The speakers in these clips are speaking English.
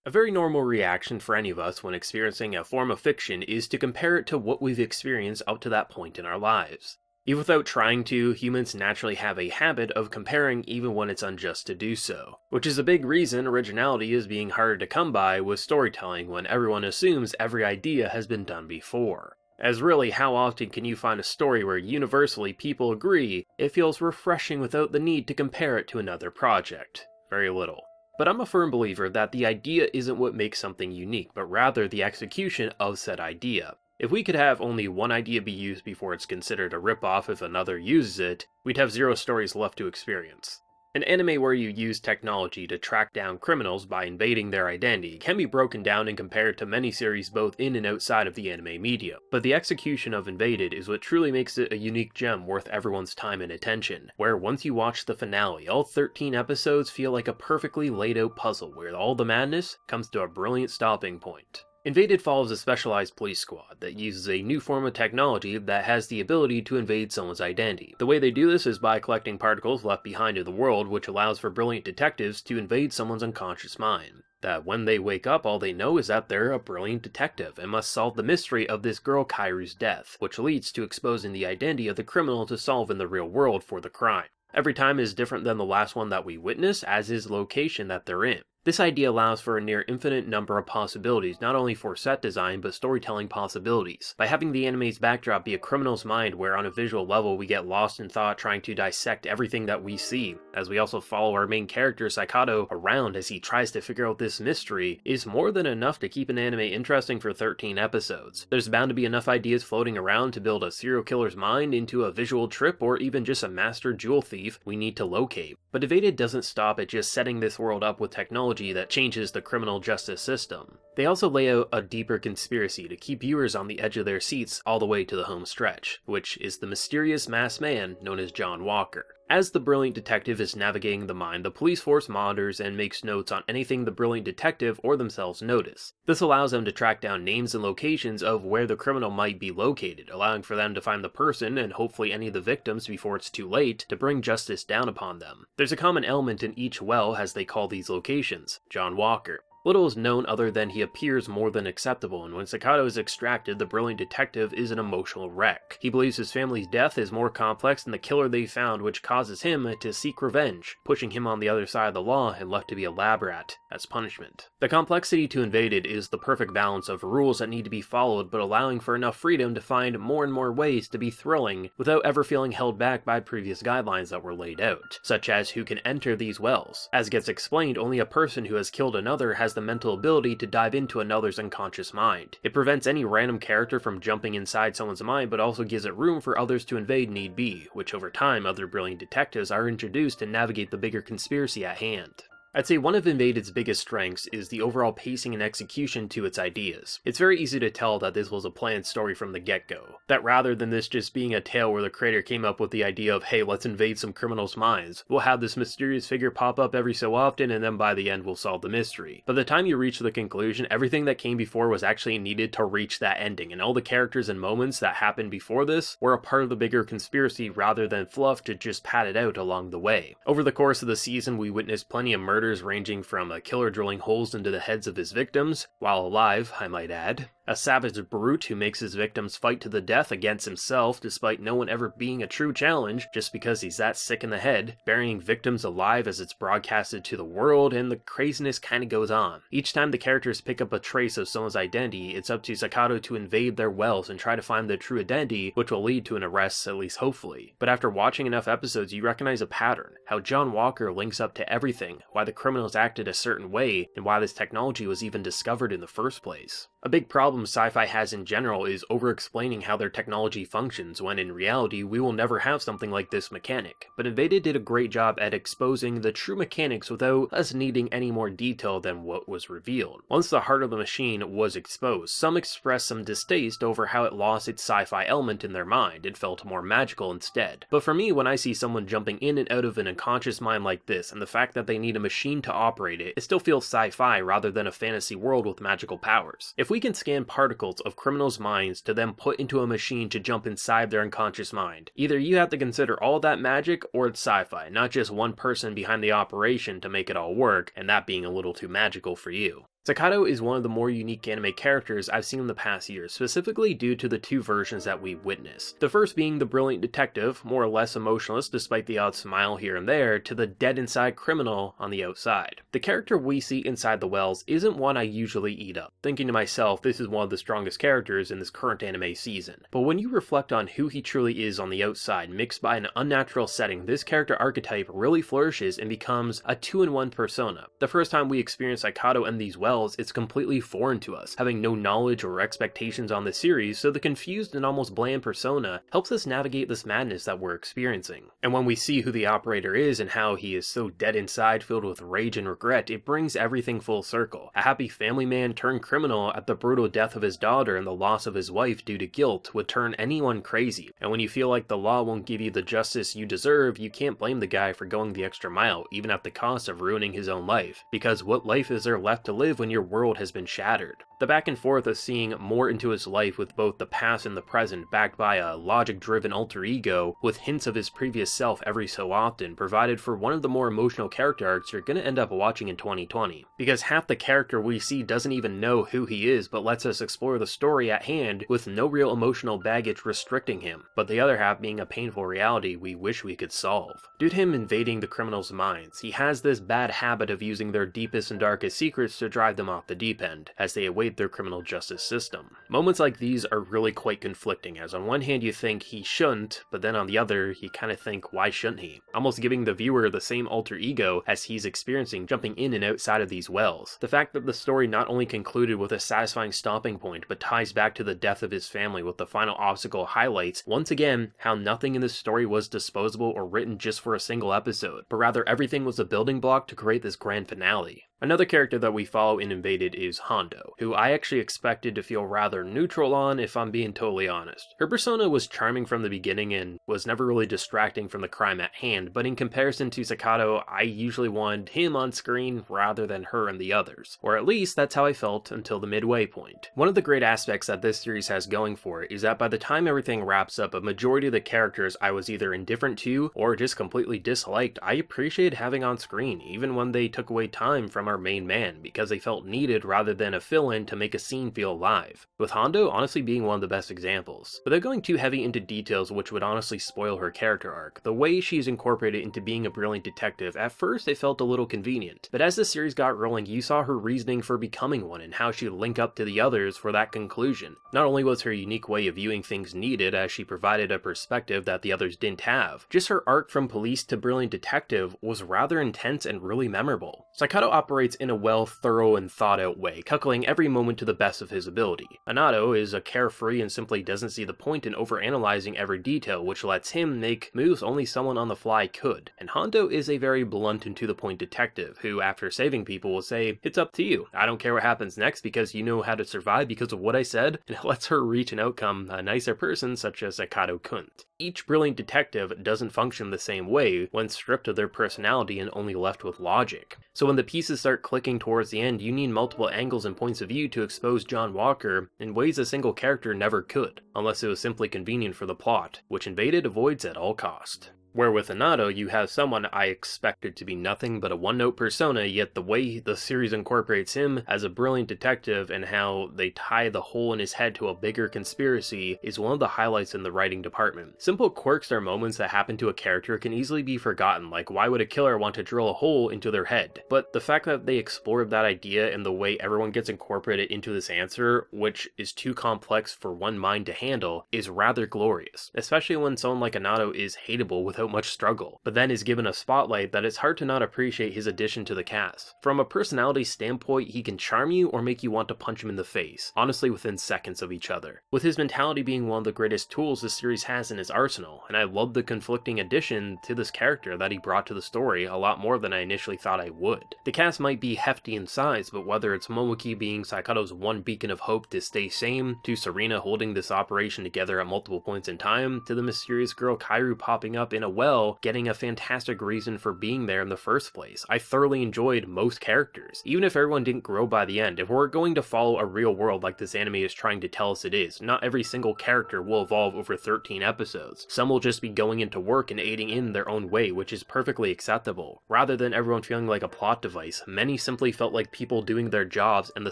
A very normal reaction for any of us when experiencing a form of fiction is to compare it to what we've experienced up to that point in our lives. Even without trying to, humans naturally have a habit of comparing even when it's unjust to do so, which is a big reason originality is being harder to come by with storytelling when everyone assumes every idea has been done before. As really, how often can you find a story where universally people agree it feels refreshing without the need to compare it to another project? Very little. But I'm a firm believer that the idea isn't what makes something unique, but rather the execution of said idea. If we could have only one idea be used before it's considered a ripoff if another uses it, we'd have zero stories left to experience. An anime where you use technology to track down criminals by invading their identity can be broken down and compared to many series both in and outside of the anime media, but the execution of Invaded is what truly makes it a unique gem worth everyone's time and attention, where once you watch the finale, all 13 episodes feel like a perfectly laid out puzzle where all the madness comes to a brilliant stopping point. Invaded follows a specialized police squad that uses a new form of technology that has the ability to invade someone's identity. The way they do this is by collecting particles left behind in the world, which allows for brilliant detectives to invade someone's unconscious mind. That when they wake up, all they know is that they're a brilliant detective and must solve the mystery of this girl Kairu's death, which leads to exposing the identity of the criminal to solve in the real world for the crime. Every time is different than the last one that we witness, as is the location that they're in. This idea allows for a near infinite number of possibilities, not only for set design, but storytelling possibilities. By having the anime's backdrop be a criminal's mind where on a visual level we get lost in thought trying to dissect everything that we see, as we also follow our main character Saikato around as he tries to figure out this mystery, is more than enough to keep an anime interesting for 13 episodes. There's bound to be enough ideas floating around to build a serial killer's mind into a visual trip or even just a master jewel thief we need to locate. But Evaded doesn't stop at just setting this world up with technology that changes the criminal justice system. They also lay out a deeper conspiracy to keep viewers on the edge of their seats all the way to the home stretch, which is the mysterious masked man known as John Walker. As the brilliant detective is navigating the mind, the police force monitors and makes notes on anything the brilliant detective or themselves notice. This allows them to track down names and locations of where the criminal might be located, allowing for them to find the person and hopefully any of the victims before it's too late to bring justice down upon them. There's a common element in each well, as they call these locations: John Walker. Little is known other than he appears more than acceptable, and when Saikato is extracted, the brilliant detective is an emotional wreck. He believes his family's death is more complex than the killer they found, which causes him to seek revenge, pushing him on the other side of the law and left to be a lab rat as punishment. The complexity to Invaded is the perfect balance of rules that need to be followed, but allowing for enough freedom to find more and more ways to be thrilling without ever feeling held back by previous guidelines that were laid out, such as who can enter these wells. As gets explained, only a person who has killed another has the mental ability to dive into another's unconscious mind. It prevents any random character from jumping inside someone's mind, but also gives it room for others to invade need be, which over time other brilliant detectives are introduced to navigate the bigger conspiracy at hand. I'd say one of Invaded's biggest strengths is the overall pacing and execution to its ideas. It's very easy to tell that this was a planned story from the get-go, that rather than this just being a tale where the creator came up with the idea of, hey, let's invade some criminals' minds, we'll have this mysterious figure pop up every so often and then by the end we'll solve the mystery. By the time you reach the conclusion, everything that came before was actually needed to reach that ending, and all the characters and moments that happened before this were a part of the bigger conspiracy rather than fluff to just pad it out along the way. Over the course of the season, we witnessed plenty of murders ranging from a killer drilling holes into the heads of his victims, while alive, I might add, a savage brute who makes his victims fight to the death against himself despite no one ever being a true challenge just because he's that sick in the head, burying victims alive as it's broadcasted to the world, and the craziness kinda goes on. Each time the characters pick up a trace of someone's identity, it's up to Saikato to invade their wells and try to find their true identity, which will lead to an arrest, at least hopefully. But after watching enough episodes, you recognize a pattern: how John Walker links up to everything, why the criminals acted a certain way, and why this technology was even discovered in the first place. A big problem sci-fi has in general is over-explaining how their technology functions, when in reality we will never have something like this mechanic. But Invaded did a great job at exposing the true mechanics without us needing any more detail than what was revealed. Once the heart of the machine was exposed, some expressed some distaste over how it lost its sci-fi element in their mind and felt more magical instead. But for me, when I see someone jumping in and out of an unconscious mind like this, and the fact that they need a machine to operate it, it still feels sci-fi rather than a fantasy world with magical powers. If we can scan particles of criminals' minds to then put into a machine to jump inside their unconscious mind, either you have to consider all that magic or it's sci-fi, not just one person behind the operation to make it all work, and that being a little too magical for you. Sakado is one of the more unique anime characters I've seen in the past year, specifically due to the two versions that we witnessed. The first being the brilliant detective, more or less emotionless despite the odd smile here and there, to the dead inside criminal on the outside. The character we see inside the wells isn't one I usually eat up, thinking to myself this is one of the strongest characters in this current anime season. But when you reflect on who he truly is on the outside, mixed by an unnatural setting, this character archetype really flourishes and becomes a two-in-one persona. The first time we experience Sakado in these wells, it's completely foreign to us, having no knowledge or expectations on the series, so the confused and almost bland persona helps us navigate this madness that we're experiencing. And when we see who the operator is and how he is so dead inside, filled with rage and regret, it brings everything full circle. A happy family man turned criminal at the brutal death of his daughter and the loss of his wife due to guilt would turn anyone crazy. And when you feel like the law won't give you the justice you deserve, you can't blame the guy for going the extra mile, even at the cost of ruining his own life. Because what life is there left to live when your world has been shattered? The back and forth of seeing more into his life with both the past and the present, backed by a logic-driven alter ego with hints of his previous self every so often, provided for one of the more emotional character arcs you're gonna end up watching in 2020. Because half the character we see doesn't even know who he is, but lets us explore the story at hand with no real emotional baggage restricting him, but the other half being a painful reality we wish we could solve. Due to him invading the criminals' minds, he has this bad habit of using their deepest and darkest secrets to drive them off the deep end, as they await their criminal justice system. Moments like these are really quite conflicting, as on one hand you think he shouldn't, but then on the other you kinda think why shouldn't he? Almost giving the viewer the same alter ego as he's experiencing jumping in and outside of these wells. The fact that the story not only concluded with a satisfying stopping point, but ties back to the death of his family with the final obstacle highlights, once again, how nothing in this story was disposable or written just for a single episode, but rather everything was a building block to create this grand finale. Another character that we follow in Invaded is Hondo, who I actually expected to feel rather neutral on if I'm being totally honest. Her persona was charming from the beginning and was never really distracting from the crime at hand, but in comparison to Sakado, I usually wanted him on screen rather than her and the others. Or at least that's how I felt until the midway point. One of the great aspects that this series has going for it is that by the time everything wraps up, a majority of the characters I was either indifferent to or just completely disliked, I appreciated having on screen, even when they took away time from our main man, because they felt needed rather than a fill-in to make a scene feel alive, with Hondo honestly being one of the best examples. Without going too heavy into details which would honestly spoil her character arc, the way she's incorporated into being a brilliant detective, at first it felt a little convenient, but as the series got rolling you saw her reasoning for becoming one and how she would link up to the others for that conclusion. Not only was her unique way of viewing things needed as she provided a perspective that the others didn't have, just her arc from police to brilliant detective was rather intense and really memorable. Sakado operates in a well, thorough, and thought-out way, calculating every moment to the best of his ability. Anato is a carefree and simply doesn't see the point in overanalyzing every detail, which lets him make moves only someone on the fly could. And Hondo is a very blunt and to-the-point detective, who after saving people will say, "It's up to you. I don't care what happens next because you know how to survive because of what I said," and it lets her reach an outcome a nicer person such as Sakado couldn't. Each brilliant detective doesn't function the same way when stripped of their personality and only left with logic. So when the pieces start clicking towards the end, you need multiple angles and points of view to expose John Walker in ways a single character never could, unless it was simply convenient for the plot, which Invaded avoids at all cost. Where with Anato, you have someone I expected to be nothing but a one-note persona, yet the way the series incorporates him as a brilliant detective and how they tie the hole in his head to a bigger conspiracy is one of the highlights in the writing department. Simple quirks or moments that happen to a character can easily be forgotten, like why would a killer want to drill a hole into their head? But the fact that they explored that idea and the way everyone gets incorporated into this answer, which is too complex for one mind to handle, is rather glorious, especially when someone like Anato is hateable without much struggle, but then is given a spotlight that it's hard to not appreciate his addition to the cast. From a personality standpoint, he can charm you or make you want to punch him in the face, honestly within seconds of each other, with his mentality being one of the greatest tools the series has in his arsenal, and I love the conflicting addition to this character that he brought to the story a lot more than I initially thought I would. The cast might be hefty in size, but whether it's Momoki being Sakado's one beacon of hope to stay sane, to Serena holding this operation together at multiple points in time, to the mysterious girl Kairu popping up in a so well, getting a fantastic reason for being there in the first place. I thoroughly enjoyed most characters, even if everyone didn't grow by the end. If we're going to follow a real world like this anime is trying to tell us it is, not every single character will evolve over 13 episodes. Some will just be going into work and aiding in their own way, which is perfectly acceptable. Rather than everyone feeling like a plot device, many simply felt like people doing their jobs, and the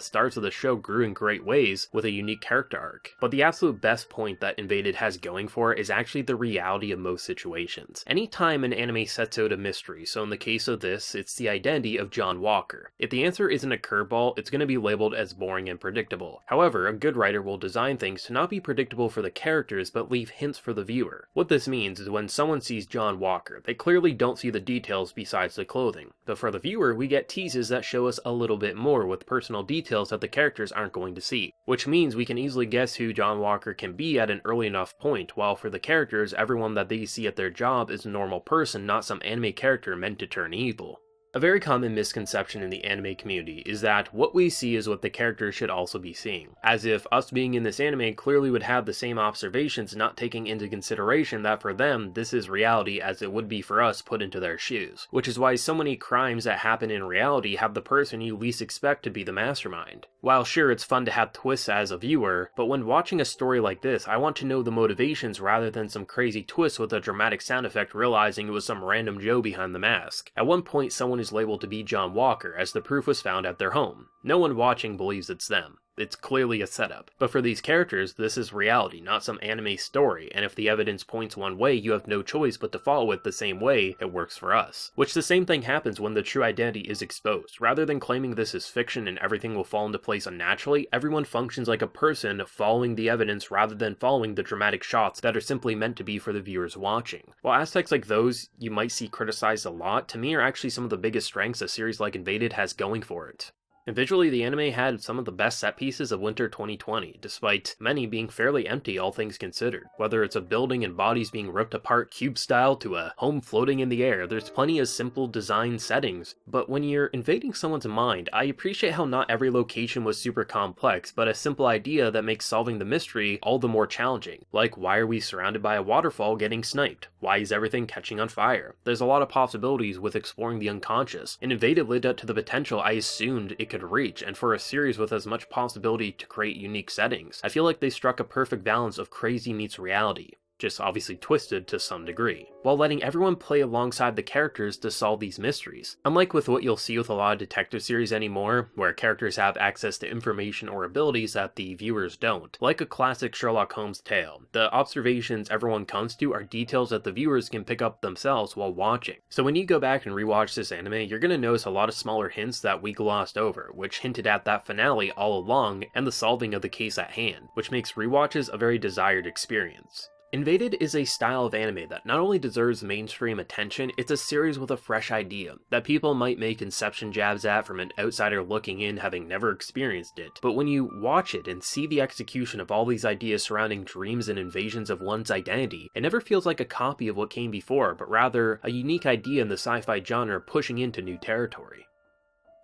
stars of the show grew in great ways with a unique character arc. But the absolute best point that Invaded has going for it is actually the reality of most situations. Anytime an anime sets out a mystery, so in the case of this, it's the identity of John Walker. If the answer isn't a curveball, it's going to be labeled as boring and predictable. However, a good writer will design things to not be predictable for the characters, but leave hints for the viewer. What this means is when someone sees John Walker, they clearly don't see the details besides the clothing. But for the viewer, we get teases that show us a little bit more with personal details that the characters aren't going to see. Which means we can easily guess who John Walker can be at an early enough point, while for the characters, everyone that they see at their job is a normal person, not some anime character meant to turn evil. A very common misconception in the anime community is that what we see is what the characters should also be seeing, as if us being in this anime clearly would have the same observations, not taking into consideration that for them this is reality as it would be for us put into their shoes, which is why so many crimes that happen in reality have the person you least expect to be the mastermind. While sure, it's fun to have twists as a viewer, but when watching a story like this, I want to know the motivations rather than some crazy twist with a dramatic sound effect realizing it was some random Joe behind the mask. At one point, someone is labeled to be John Walker, as the proof was found at their home. No one watching believes it's them. It's clearly a setup. But for these characters, this is reality, not some anime story, and if the evidence points one way, you have no choice but to follow it the same way it works for us. Which the same thing happens when the true identity is exposed. Rather than claiming this is fiction and everything will fall into place unnaturally, everyone functions like a person following the evidence rather than following the dramatic shots that are simply meant to be for the viewers watching. While aspects like those you might see criticized a lot, to me are actually some of the biggest strengths a series like Invaded has going for it. And visually, the anime had some of the best set pieces of winter 2020, despite many being fairly empty all things considered. Whether it's a building and bodies being ripped apart cube-style to a home floating in the air, there's plenty of simple design settings. But when you're invading someone's mind, I appreciate how not every location was super complex, but a simple idea that makes solving the mystery all the more challenging. Like, why are we surrounded by a waterfall getting sniped? Why is everything catching on fire? There's a lot of possibilities with exploring the unconscious, and Invaded lived up to the potential I assumed it could reach, and for a series with as much possibility to create unique settings, I feel like they struck a perfect balance of crazy meets reality, just obviously twisted to some degree, while letting everyone play alongside the characters to solve these mysteries. Unlike with what you'll see with a lot of detective series anymore, where characters have access to information or abilities that the viewers don't. Like a classic Sherlock Holmes tale, the observations everyone comes to are details that the viewers can pick up themselves while watching. So when you go back and rewatch this anime, you're going to notice a lot of smaller hints that we glossed over, which hinted at that finale all along and the solving of the case at hand, which makes rewatches a very desired experience. Invaded is a style of anime that not only deserves mainstream attention, it's a series with a fresh idea that people might make inception jabs at from an outsider looking in having never experienced it. But when you watch it and see the execution of all these ideas surrounding dreams and invasions of one's identity, it never feels like a copy of what came before, but rather a unique idea in the sci-fi genre pushing into new territory.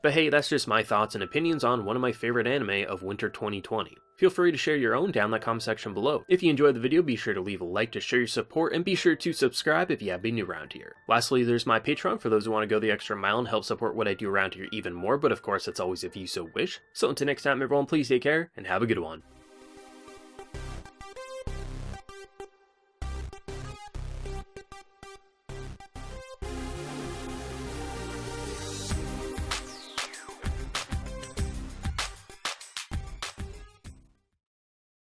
But hey, that's just my thoughts and opinions on one of my favorite anime of winter 2020. Feel free to share your own down in the comment section below. If you enjoyed the video, be sure to leave a like to show your support, and be sure to subscribe if you have been new around here. Lastly, there's my Patreon for those who want to go the extra mile and help support what I do around here even more, but of course that's always if you so wish. So until next time everyone, please take care and have a good one.